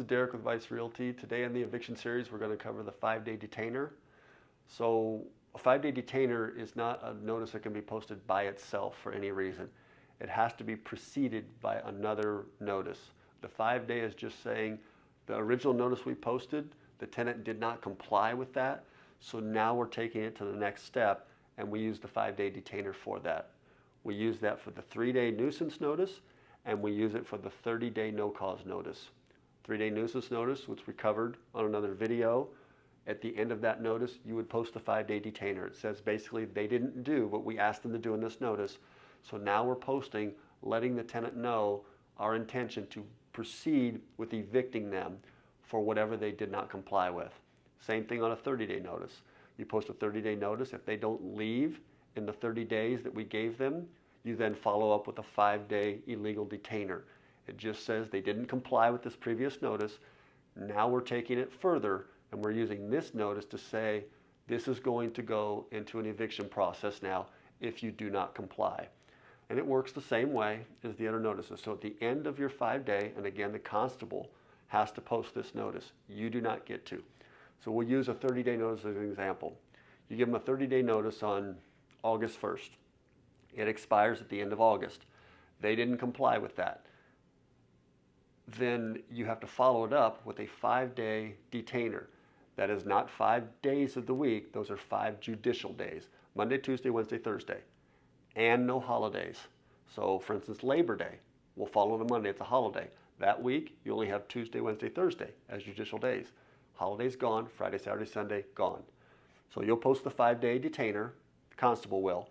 Derek with Vice Realty. Today in the eviction series, we're going to cover the 5-day detainer. So a 5-day detainer is not a notice that can be posted by itself for any reason. It has to be preceded by another notice. The 5-day is just saying the original notice we posted, the tenant did not comply with that. So now we're taking it to the next step, and we use the 5-day detainer for that. We use that for the 3-day nuisance notice, and we use it for the 30-day no-cause notice. 3-day nuisance notice, which we covered on another video. At the end of that notice, you would post the 5-day detainer. It says basically they didn't do what we asked them to do in this notice. So now we're posting, letting the tenant know our intention to proceed with evicting them for whatever they did not comply with. Same thing on a 30-day notice. You post a 30-day notice. If they don't leave in the 30 days that we gave them, you then follow up with a 5-day illegal detainer. It just says they didn't comply with this previous notice. Now we're taking it further, and we're using this notice to say this is going to go into an eviction process now if you do not comply. And it works the same way as the other notices. So at the end of your 5-day, and again, the constable has to post this notice. You do not get to. So we'll use a 30-day notice as an example. You give them a 30-day notice on August 1st. It expires at the end of August. They didn't comply with that. Then you have to follow it up with a 5-day detainer. That is not 5 days of the week. Those are 5 judicial days. Monday, Tuesday, Wednesday, Thursday. And no holidays. So for instance, Labor Day will fall on a Monday. It's a holiday. That week, you only have Tuesday, Wednesday, Thursday as judicial days. Holidays gone, Friday, Saturday, Sunday, gone. So you'll post the 5-day detainer, the constable will,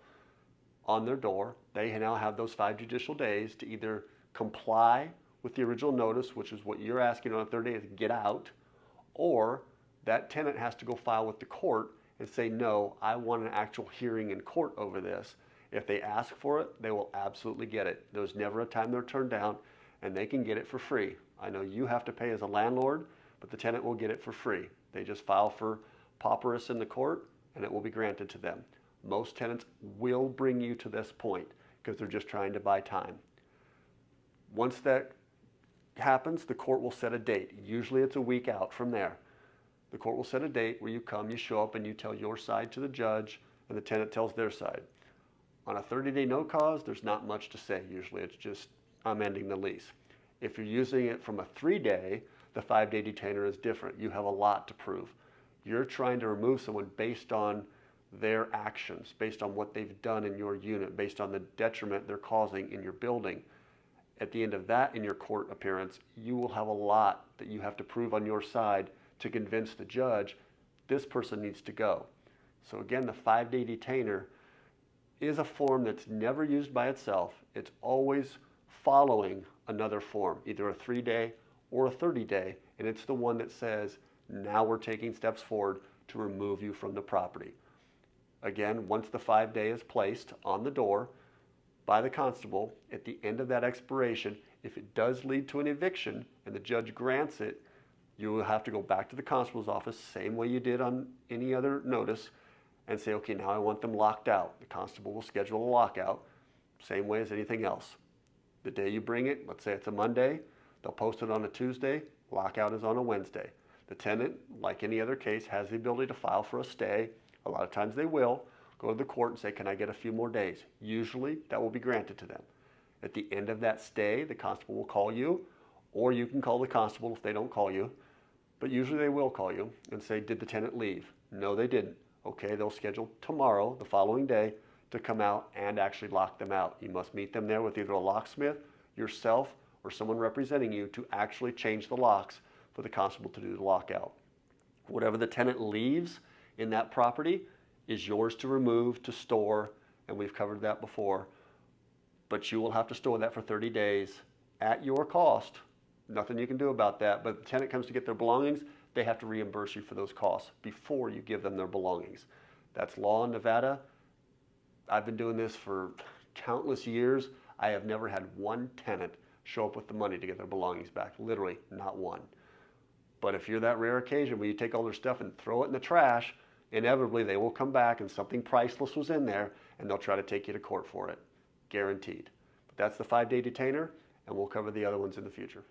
on their door. They now have those 5 judicial days to either comply with the original notice, which is what you're asking on a 30 day, is get out, or that tenant has to go file with the court and say, no, I want an actual hearing in court over this. If they ask for it, they will absolutely get it. There's never a time they're turned down, and they can get it for free. I know you have to pay as a landlord, but the tenant will get it for free. They just file for pauperous in the court, and it will be granted to them. Most tenants will bring you to this point because they're just trying to buy time. Once that happens, the court will set a date. Usually it's a week out from there. The court will set a date where you come, you show up, and you tell your side to the judge, and the tenant tells their side. On a 30-day no cause, there's not much to say. Usually it's just, I'm ending the lease. If you're using it from a 3-day, the 5-day detainer is different. You have a lot to prove. You're trying to remove someone based on their actions, based on what they've done in your unit, based on the detriment they're causing in your building. At the end of that, in your court appearance, you will have a lot that you have to prove on your side to convince the judge this person needs to go. So again, the 5-day detainer is a form that's never used by itself. It's always following another form, either a 3-day or a 30-day, and it's the one that says, now we're taking steps forward to remove you from the property. Again, once the 5-day is placed on the door by the constable, at the end of that expiration, if it does lead to an eviction and the judge grants it, you will have to go back to the constable's office, same way you did on any other notice, and say, okay, now I want them locked out. The constable will schedule a lockout, same way as anything else. The day you bring it, let's say it's a Monday, they'll post it on a Tuesday, lockout is on a Wednesday. The tenant, like any other case, has the ability to file for a stay. A lot of times they will go to the court and say, can I get a few more days? Usually that will be granted to them. At the end of that stay, the constable will call you, or you can call the constable if they don't call you, but usually they will call you and say, did the tenant leave? No, they didn't. Okay, they'll schedule tomorrow, the following day, to come out and actually lock them out. You must meet them there with either a locksmith, yourself, or someone representing you to actually change the locks for the constable to do the lockout. Whatever the tenant leaves in that property is yours to remove, to store, and we've covered that before. But you will have to store that for 30 days at your cost. Nothing you can do about that, but if the tenant comes to get their belongings, they have to reimburse you for those costs before you give them their belongings. That's law in Nevada. I've been doing this for countless years. I have never had one tenant show up with the money to get their belongings back. Literally, not one. But if you're that rare occasion where you take all their stuff and throw it in the trash, inevitably they will come back and something priceless was in there and they'll try to take you to court for it. Guaranteed. But that's the 5-day detainer, and we'll cover the other ones in the future.